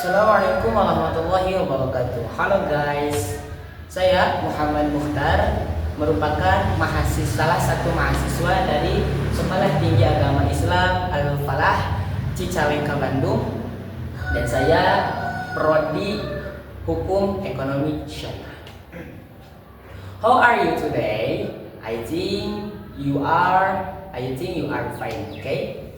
Assalamualaikum warahmatullahi wabarakatuh. Halo guys, saya Muhammad Mukhtar, merupakan salah satu mahasiswa dari Sekolah Tinggi Agama Islam Al-Falah Cicalengka Bandung, dan saya prodi Hukum Ekonomi Syariah. How are you today? I think you are fine, okay?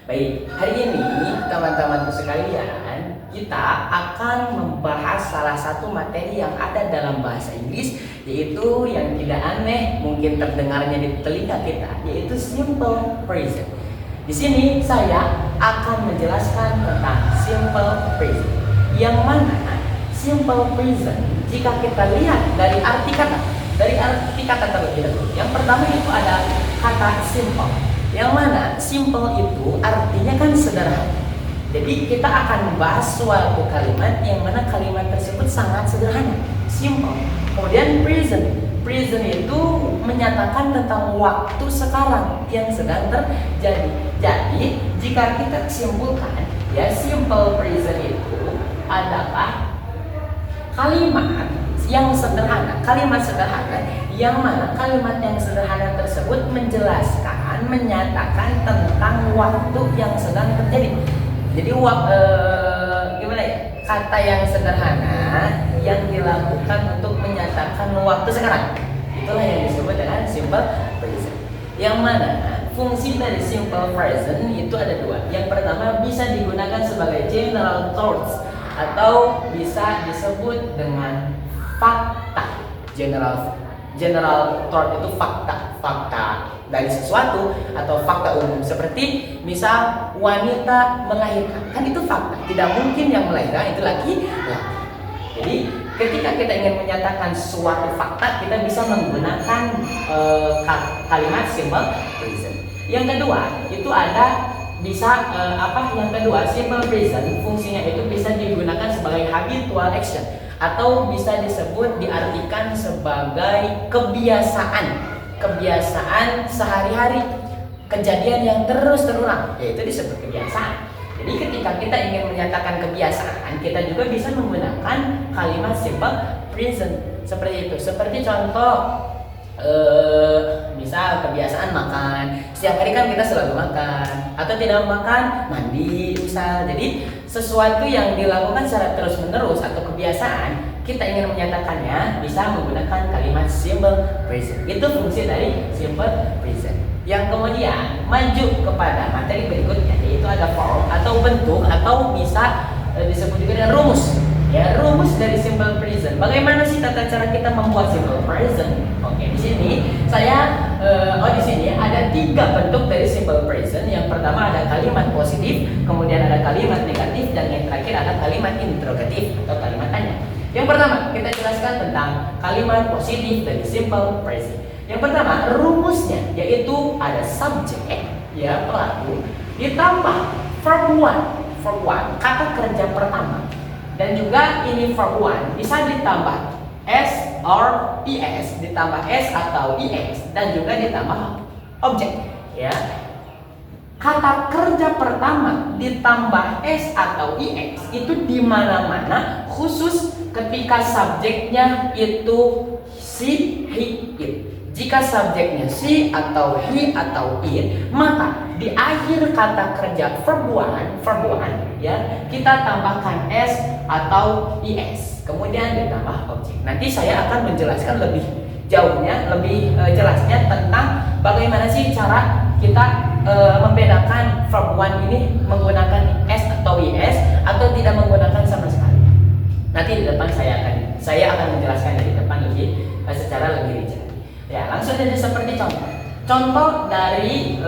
Baik, hari ini teman-temanku sekalian, kita akan membahas salah satu materi yang ada dalam bahasa Inggris, yaitu yang tidak aneh, mungkin terdengarnya di telinga kita, yaitu simple present. Di sini saya akan menjelaskan tentang simple present. Yang mana simple present, jika kita lihat dari arti kata terlebih dahulu. Yang pertama itu ada kata simple. Yang mana simple itu artinya kan sederhana. Jadi kita akan membahas suatu kalimat yang mana kalimat tersebut sangat sederhana, simple. Kemudian present. Present itu menyatakan tentang waktu sekarang yang sedang terjadi. Jadi jika kita simpulkan, ya, simple present itu adalah kalimat yang sederhana, yang mana kalimat yang sederhana tersebut menjelaskan, menyatakan tentang waktu yang sedang terjadi. Jadi gimana ya? Kata yang sederhana yang dilakukan untuk menyatakan waktu sekarang. Itulah yang disebut dengan simple present. Yang mana fungsi dari simple present itu ada dua. Yang pertama bisa digunakan sebagai general thoughts atau bisa disebut dengan fakta. General thought itu fakta dari sesuatu atau fakta umum, seperti misal wanita melahirkan, kan itu fakta, tidak mungkin yang melahirkan itu laki. Jadi ketika kita ingin menyatakan suatu fakta, kita bisa menggunakan kalimat simple present. Yang kedua itu ada yang kedua, simple present fungsinya itu bisa digunakan sebagai habitual action atau bisa disebut diartikan sebagai kebiasaan sehari-hari, kejadian yang terus terulang, yaitu disebut kebiasaan. Jadi ketika kita ingin menyatakan kebiasaan, kita juga bisa menggunakan kalimat simple present seperti itu. Seperti contoh, misal kebiasaan makan, setiap hari kan kita selalu makan, atau tidak makan, mandi misal. Jadi sesuatu yang dilakukan secara terus menerus atau kebiasaan, kita ingin menyatakannya bisa menggunakan kalimat simple present. Itu fungsi dari simple present. Yang kemudian maju kepada materi berikutnya, yaitu ada form atau bentuk, atau bisa disebut juga dengan rumus. Ya, rumus dari simple present. Bagaimana sih tata cara kita membuat simple present? Oke, di sini di sini ada 3 bentuk dari simple present. Yang pertama ada kalimat positif, kemudian ada kalimat negatif, dan yang terakhir ada kalimat interrogatif atau kalimat tanya. Yang pertama, kita jelaskan tentang kalimat positif dari simple present. Yang pertama, rumusnya yaitu ada subjek, ya, pelaku, ditambah verb one, kata kerja pertama. Dan juga ini verb one bisa ditambah s or es, ditambah s atau es, dan juga ditambah objek, ya. Kata kerja pertama ditambah s atau es itu di mana-mana, khusus ketika subjeknya itu si, he, it. Jika subjeknya si atau he atau it, maka di akhir kata kerja verb one, ya, kita tambahkan s atau es, kemudian ditambah objek. Nanti saya akan menjelaskan lebih jelasnya tentang bagaimana sih cara kita membedakan verb one ini menggunakan s atau es atau tidak menggunakan sama sekali. Nanti di depan saya akan menjelaskan di depan secara lebih rinci. Ya, langsung saja seperti contoh dari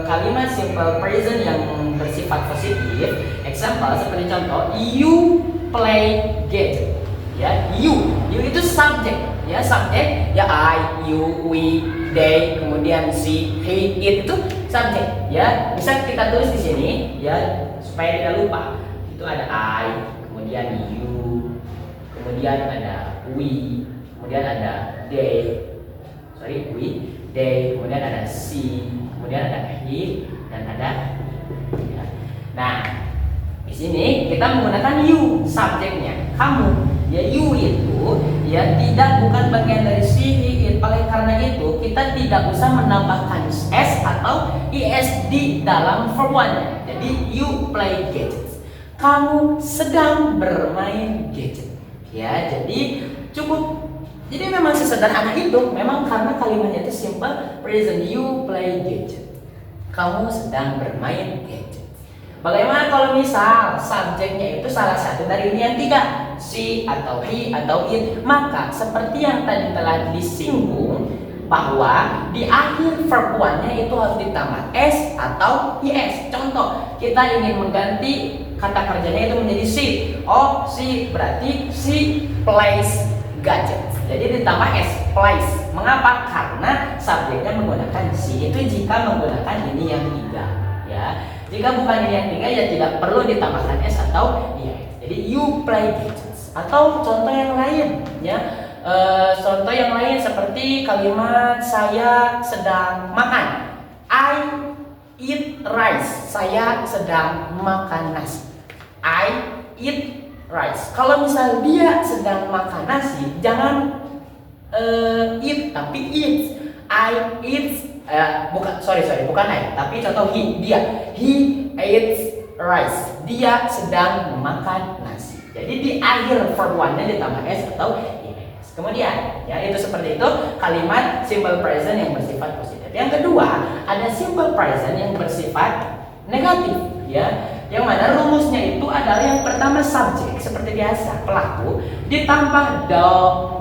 kalimat simple present yang bersifat positif. Example seperti contoh, you play game. Ya, you itu subjek, ya, subjek, ya, I, you, we, they, kemudian she, he, it itu subjek, ya. Bisa kita tulis di sini, ya, supaya tidak lupa. Itu ada I, kemudian you, kemudian ada we, kemudian ada they, kemudian ada she, kemudian ada he, dan ada, ya. Nah, Di sini kita menggunakan you subjeknya, kamu. Ya you itu ya bukan bagian dari she, he, it. Oleh karena itu kita tidak usah menambahkan s atau is di dalam verb one-nya. Jadi you play gadgets. Kamu sedang bermain gadget. Ya, jadi cukup. Jadi memang sesederhana itu. Memang karena kalimatnya itu simple present, you play gadget. Kamu sedang bermain gadget. Bagaimana kalau misal subjeknya itu salah satu dari ini yang tiga, she atau he atau it, maka seperti yang tadi telah disinggung bahwa di akhir verb one-nya itu harus ditambah s atau is. Contoh, kita ingin mengganti kata kerjanya itu menjadi she. Oh, she berarti she plays gadgets. Jadi ditambah s, plays. Mengapa? Karena subjeknya menggunakan she. Itu jika menggunakan ini yang tiga, ya. Jika bukan ini yang tiga, ya tidak perlu ditambahkan s atau is. Jadi you play gadgets. Atau contoh yang lain, ya. Contoh yang lain seperti kalimat saya sedang makan. I eat rice. Saya sedang makan nasi. I eat rice. Kalau misal dia sedang makan nasi, jangan eat tapi eat. I eat bukan I, tapi contoh dia. He eats rice. Dia sedang makan nasi. Jadi di akhir verb one-nya ditambah s atau is. Kemudian, ya itu seperti itu kalimat simple present yang bersifat positif. Yang kedua, ada simple present yang bersifat negatif, ya. Yang mana rumusnya itu adalah yang pertama subjek seperti biasa, pelaku, ditambah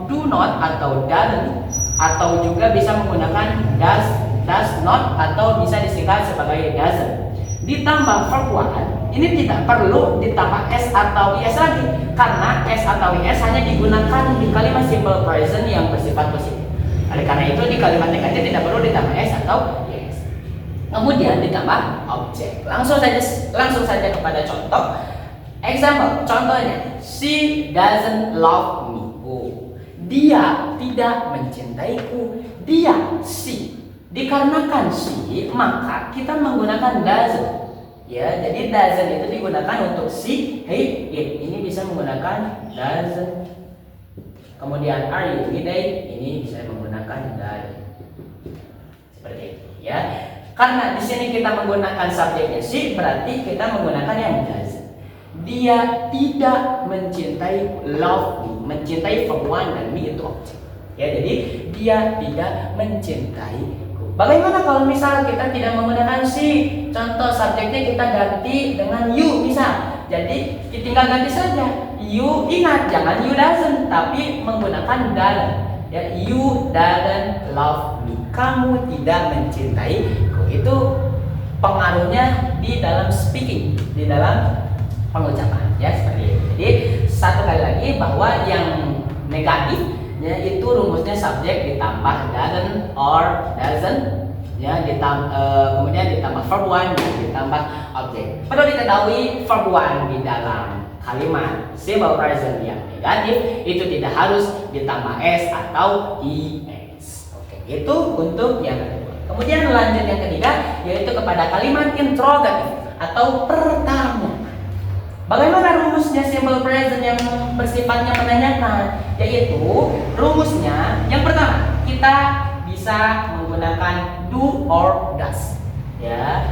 do not atau doesn't, atau juga bisa menggunakan does not atau bisa disingkat sebagai doesn't. Ditambah verb one, ini tidak perlu ditambah s atau is lagi karena s atau is hanya digunakan di kalimat simple present yang bersifat positif. Oleh karena itu di kalimat negatif tidak perlu ditambah s atau is. Kemudian ditambah objek. Langsung saja kepada contoh. Example, contohnya, she doesn't love me. Oh, dia tidak mencintaiku. Dia, she. Dikarenakan she, maka kita menggunakan doesn't. Ya, jadi doesn't itu digunakan untuk she, he, it. Ini bisa menggunakan doesn't. Kemudian are you, they, ini bisa menggunakan doesn't. Seperti itu, ya. Karena di sini kita menggunakan subjeknya she, berarti kita menggunakan yang doesn't. Dia tidak mencintai love me. Mencintai verb one dan me itu objek. Ya, jadi dia tidak mencintai. Bagaimana kalau misal kita tidak menggunakan she? Contoh subjeknya kita ganti dengan you misal. Jadi kita tinggal ganti saja. You, ingat jangan you doesn't tapi menggunakan doesn't. Ya, you doesn't love me. Kamu tidak mencintaiku. Itu pengaruhnya di dalam speaking, di dalam pengucapan, ya seperti itu. Jadi satu kali lagi bahwa yang negatif ya itu rumusnya subjek ditambah doesn't or doesn't, ya kemudian ditambah verb one dan ditambah objek. Perlu diketahui verb one di dalam kalimat simple present yang negatif itu tidak harus ditambah s atau is. Oke, itu untuk yang kedua. Kemudian lanjut yang ketiga yaitu kepada kalimat interrogatif atau pertanyaan. Bagaimana rumusnya simple present yang bersifatnya menanyakan? Yaitu rumusnya yang pertama kita bisa menggunakan do or does. Ya,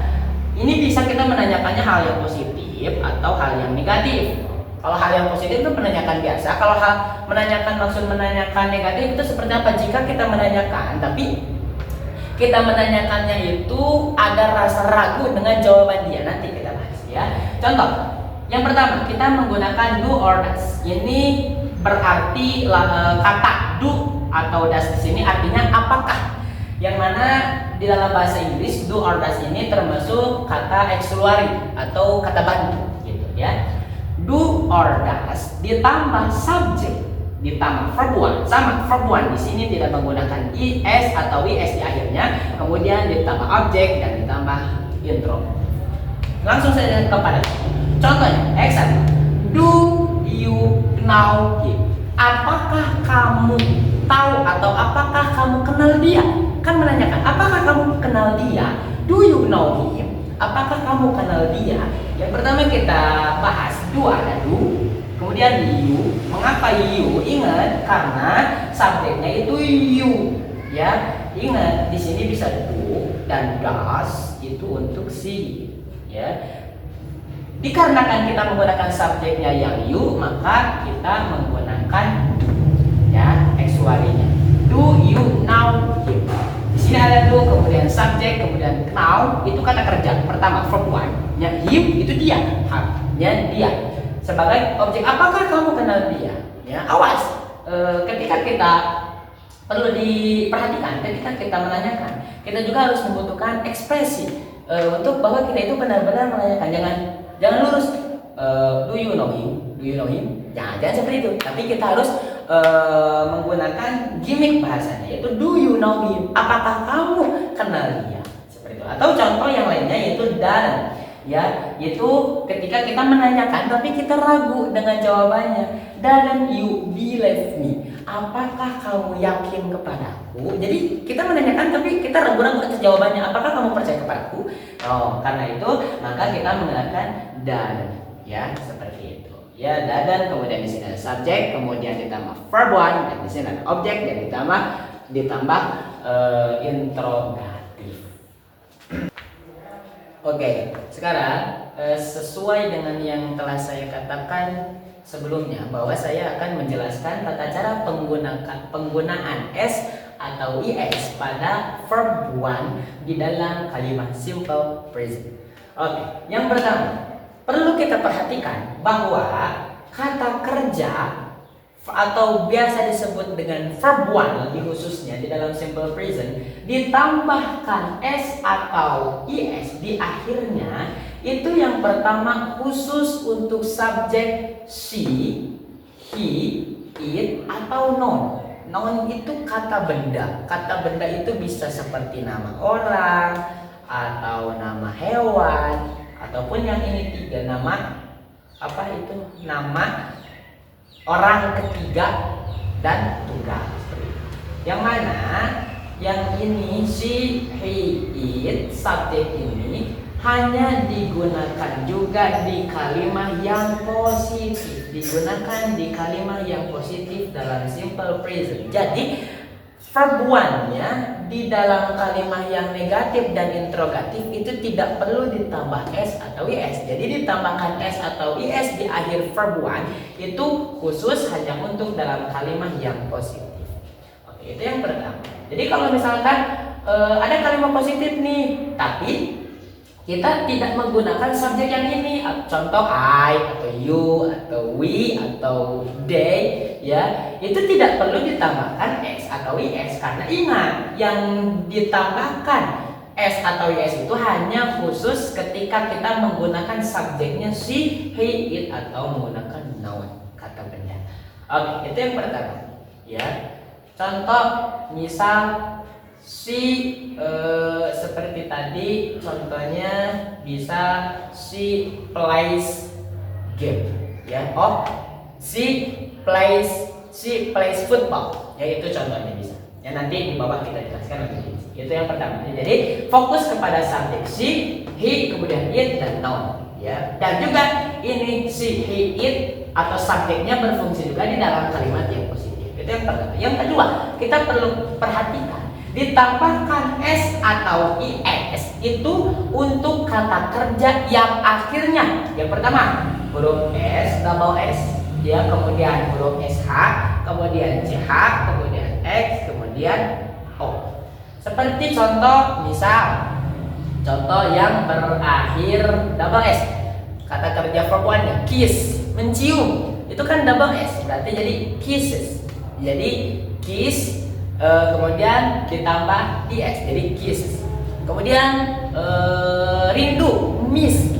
ini bisa kita menanyakannya hal yang positif atau hal yang negatif. Kalau hal yang positif itu menanyakan biasa. Kalau hal maksud menanyakan negatif itu seperti apa? Jika kita menanyakan tapi kita menanyakannya itu ada rasa ragu dengan jawaban dia, nanti kita bahas, ya. Contoh. Yang pertama, kita menggunakan do or does. Ini berarti kata do atau does di sini artinya apakah. Yang mana di dalam bahasa Inggris do or does ini termasuk kata auxiliary atau kata bantu, gitu ya. Do or does ditambah subject ditambah verb one. Sama, verb one di sini tidak menggunakan is atau is di akhirnya. Kemudian ditambah objek dan ditambah intro. Langsung saja kepada contohnya, example. Do you know him? Apakah kamu tahu atau apakah kamu kenal dia? Kan menanyakan, apakah kamu kenal dia? Do you know him? Apakah kamu kamu kenal dia? Yang pertama kita bahas ada do, kemudian you. Mengapa you? Ingat karena subjeknya itu you, ya. Ingat di sini bisa do dan does itu untuk si, ya. Dikarenakan kita menggunakan subjeknya yang you, maka kita menggunakan do, ya, actually-nya. Do you know him? Di sini ada do, kemudian subjek, kemudian now itu kata kerja. Pertama verb one, ya, him itu dia, ya dia. Sebagai objek, apakah kamu kenal dia? Ya, awas. Ketika kita perlu diperhatikan, ketika kita menanyakan, kita juga harus membutuhkan ekspresi untuk bahwa kita itu benar-benar menanyakan. Jangan lurus. Do you know him? Do you know him? Jangan seperti itu. Tapi kita harus menggunakan gimmick bahasanya, yaitu do you know him? Apakah kamu kenal dia? Seperti itu. Atau contoh yang lainnya yaitu dan, ya, yaitu ketika kita menanyakan tapi kita ragu dengan jawabannya. Don't you believe me? Apakah kamu yakin kepadaku? Jadi kita menanyakan tapi kita ragu-ragu atas jawabannya. Apakah kamu percaya kepadaku? Oh, karena itu maka kita menggunakan dan, ya, seperti itu. Ya, dan kemudian di sini ada subjek, kemudian ditambah verb one, dan di sini ada objek dan ditambah interrogatif. Oke, sekarang sesuai dengan yang telah saya katakan sebelumnya, bahwa saya akan menjelaskan tata cara penggunaan s atau is pada verb one di dalam kalimat simple present. Oke, yang pertama perlu kita perhatikan bahwa kata kerja atau biasa disebut dengan verb one lebih khususnya di dalam simple present ditambahkan s atau is di akhirnya, itu yang pertama khusus untuk subjek she, he, it atau noun. Noun itu kata benda. Kata benda itu bisa seperti nama orang atau nama hewan, ataupun yang ini tiga, nama apa itu, nama orang ketiga dan tunggal. Yang mana yang ini she, he, it, subjek ini hanya digunakan juga di kalimat yang positif, digunakan di kalimat yang positif dalam simple present. Jadi verb one-nya di dalam kalimat yang negatif dan interrogatif itu tidak perlu ditambah s atau is. Jadi ditambahkan s atau is di akhir verb one itu khusus hanya untuk dalam kalimat yang positif. Oke, itu yang pertama. Jadi kalau misalkan ada kalimat positif nih, tapi kita tidak menggunakan subjek yang ini, contoh I atau you atau we atau they, ya, itu tidak perlu ditambahkan s atau is, karena ingat yang ditambahkan s atau is itu hanya khusus ketika kita menggunakan subjeknya she, he, it atau menggunakan noun, kata benda. Oke, itu yang pertama, ya. Contoh misal seperti tadi contohnya bisa she plays game, ya. Oh, she plays football, ya, itu contohnya bisa. Ya, nanti di bawah kita jelaskan lebih. Itu yang pertama. Jadi fokus kepada subjek she, he, kemudian it dan noun, ya. Dan juga ini she, he, it atau subjeknya berfungsi juga di dalam kalimat yang positif. Itu yang pertama. Yang kedua, kita perlu perhatikan ditambahkan s atau is itu untuk kata kerja yang akhirnya, yang pertama huruf s, double s, ya, kemudian huruf sh, kemudian ch, kemudian x, kemudian o. Seperti contoh misal, contoh yang berakhir double s, kata kerja verb one-nya kiss, mencium, itu kan double s, berarti jadi kisses. Jadi kiss, kemudian ditambah is, jadi kisses. Kemudian rindu, miss,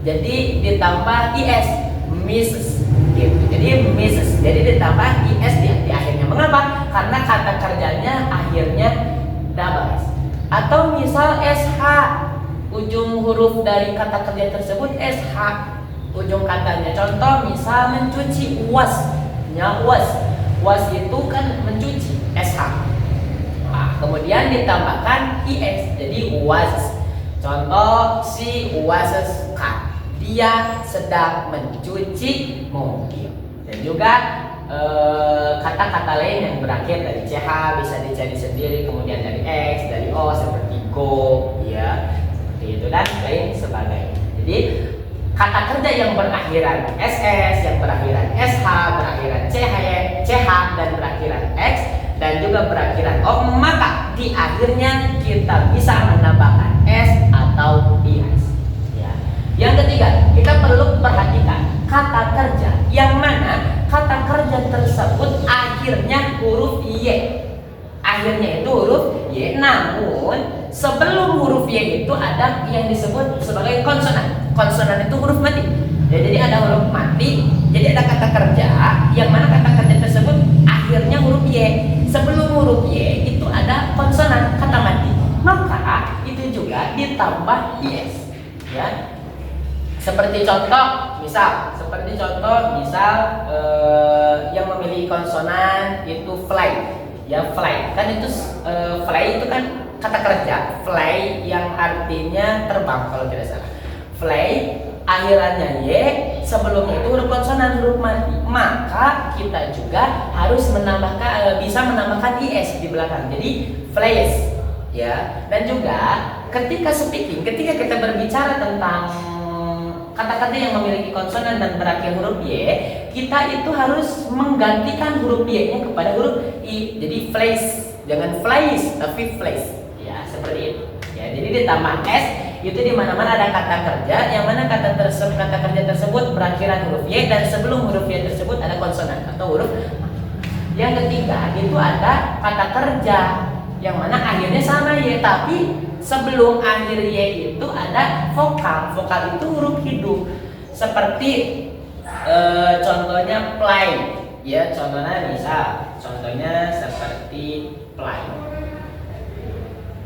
jadi ditambah is, misses, gitu. Jadi misses, jadi ditambah is di akhirnya. Mengapa? Karena kata kerjanya akhirnya double s. Atau misal sh, ujung huruf dari kata kerja tersebut sh, ujung katanya. Contoh misal mencuci, was-nya was itu kan mencuci, sh. Nah, kemudian ditambahkan is, jadi was. Contoh, she washes car. Dia sedang mencuci mobil. Dan juga kata-kata lain yang berakhir dari ch bisa dicari sendiri, kemudian dari x, dari o seperti go, ya, seperti itu dan lain sebagainya. Jadi kata kerja yang berakhiran ss, yang berakhiran sh, berakhiran ch dan berakhiran x dan juga berakhiran o, maka di akhirnya kita bisa menambahkan s atau is. Ya. Yang ketiga, kita perlu perhatikan kata kerja yang mana kata kerja tersebut akhirnya huruf y. Akhirnya itu huruf y, namun sebelum huruf y itu ada yang disebut sebagai konsonan. Konsonan itu huruf mati. Ya, jadi ada huruf mati. Jadi ada kata kerja yang mana kata kerja tersebut akhirnya huruf y. Sebelum huruf y itu ada konsonan, kata mati. Maka itu juga ditambah is. Ya. Seperti contoh, misal yang memiliki konsonan itu fly. Ya, fly. Kan itu fly itu kan kata kerja. Fly yang artinya terbang kalau tidak salah. Fly akhirannya y, sebelumnya itu huruf konsonan, huruf mati. Maka kita juga harus bisa menambahkan is di belakang. Jadi flies. Ya. Dan juga ketika kita berbicara tentang kata-kata yang memiliki konsonan dan berakhir huruf y, kita itu harus menggantikan huruf y-nya kepada huruf i. Jadi flies, jangan flies, tapi flies. Ya, seperti itu. Ya, jadi ditambah s itu di mana-mana ada kata kerja yang mana kata kerja tersebut berakhiran huruf y dan sebelum huruf y tersebut ada konsonan atau huruf. Yang ketiga itu ada kata kerja yang mana akhirnya sama y, tapi sebelum akhir y itu ada vokal. Vokal itu huruf hidup. Seperti contohnya play. Ya, contohnya seperti play.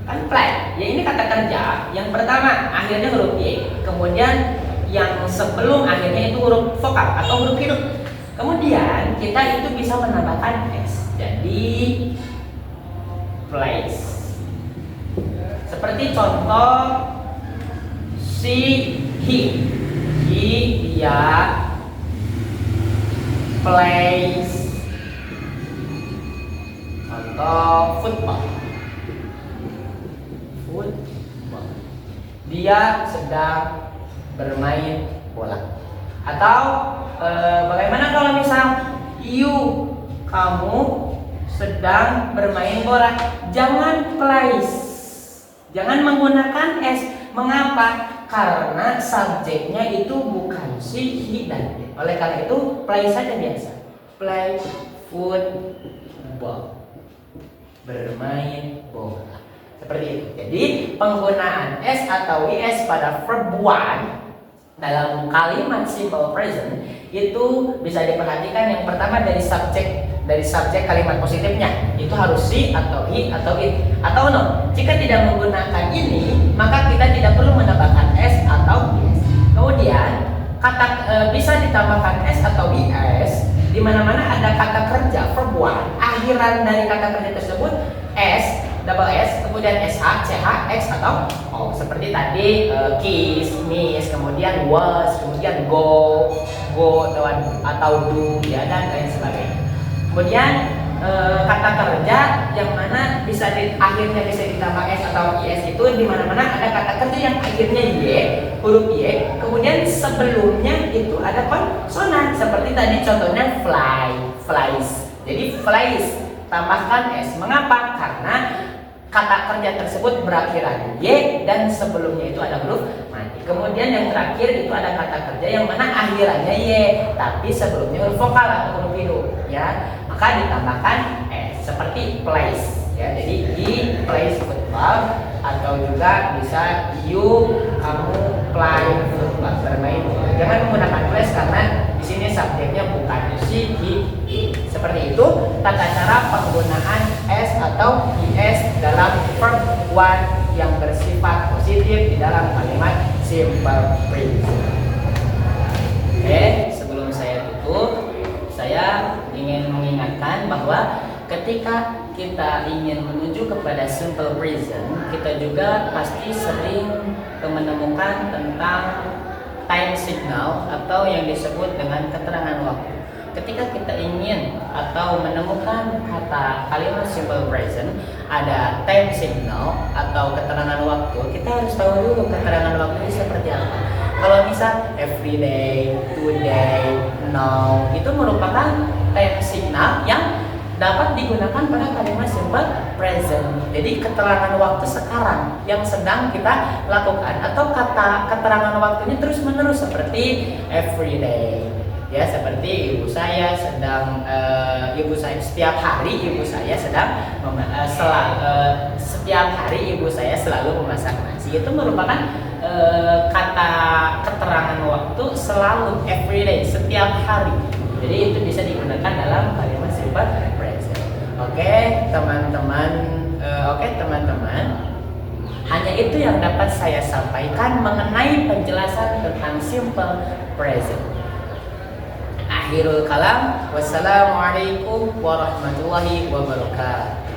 Kan play. Ya, ini kata kerja yang pertama akhirnya huruf y. Kemudian yang sebelum akhirnya itu huruf vokal atau huruf hidup. Kemudian kita itu bisa menambahkan s. Jadi plays. Seperti contoh dia plays. Contoh football. Dia sedang bermain bola. Atau bagaimana kalau misal kamu sedang bermain bola, jangan plays, jangan menggunakan s. Mengapa? Karena subjeknya itu bukan si, he, dan it. Oleh karena itu play saja biasa. Play football, bermain bola. Seperti itu. Jadi penggunaan s atau is pada verb one dalam kalimat simple present itu bisa diperhatikan. Yang pertama dari subjek kalimat positifnya itu harus si atau he atau it atau no. Jika tidak menggunakan ini, maka kita tidak perlu menambahkan s atau is. Kemudian bisa ditambahkan s atau is di mana-mana ada kata kerja verb one, akhiran dari kata kerja tersebut s, double s, kemudian sh, ch, x atau o. Seperti tadi kiss, miss, kemudian was, kemudian go atau do, ya, dan lain sebagainya. Kemudian kata kerja yang mana akhirnya bisa ditambah s atau is itu di mana-mana ada kata kerja yang akhirnya y, huruf y, kemudian sebelumnya itu ada konsonan. Seperti tadi contohnya flies. Jadi flies tambahkan s. Mengapa? Karena kata kerja tersebut berakhiran y dan sebelumnya itu ada huruf mati. Kemudian yang terakhir itu ada kata kerja yang mana akhirannya y tapi sebelumnya huruf vokal atau huruf hidup, ya, maka ditambahkan s. Seperti plays, ya. Jadi he plays football atau juga bisa kamu play football, bermain bola. Jangan menggunakan plays karena di sini subjeknya bukan si, he, it. Seperti itu tata cara penggunaan s atau is dalam verb one yang bersifat positif di dalam kalimat simple present. Oke, sebelum saya tutup, saya ingin mengingatkan bahwa ketika kita ingin menuju kepada simple present, kita juga pasti sering menemukan tentang time signal atau yang disebut dengan keterangan waktu. Ketika kita ingin atau menemukan kata kalimat simple present, ada time signal atau keterangan waktu, kita harus tahu dulu keterangan waktu seperti apa. Kalau misal everyday, today, now, itu merupakan time signal yang dapat digunakan pada kalimat simple present. Jadi keterangan waktu sekarang yang sedang kita lakukan, atau kata keterangan waktunya terus menerus seperti everyday. Ya, seperti ibu saya sedang setiap hari ibu saya sedang setiap hari ibu saya selalu memasak nasi. Itu merupakan kata keterangan waktu selalu, everyday, setiap hari. Jadi itu bisa digunakan dalam kalimat simple present. Oke, teman-teman. Hanya itu yang dapat saya sampaikan mengenai penjelasan tentang simple present. Akhirul kalam, wassalamualaikum warahmatullahi wabarakatuh.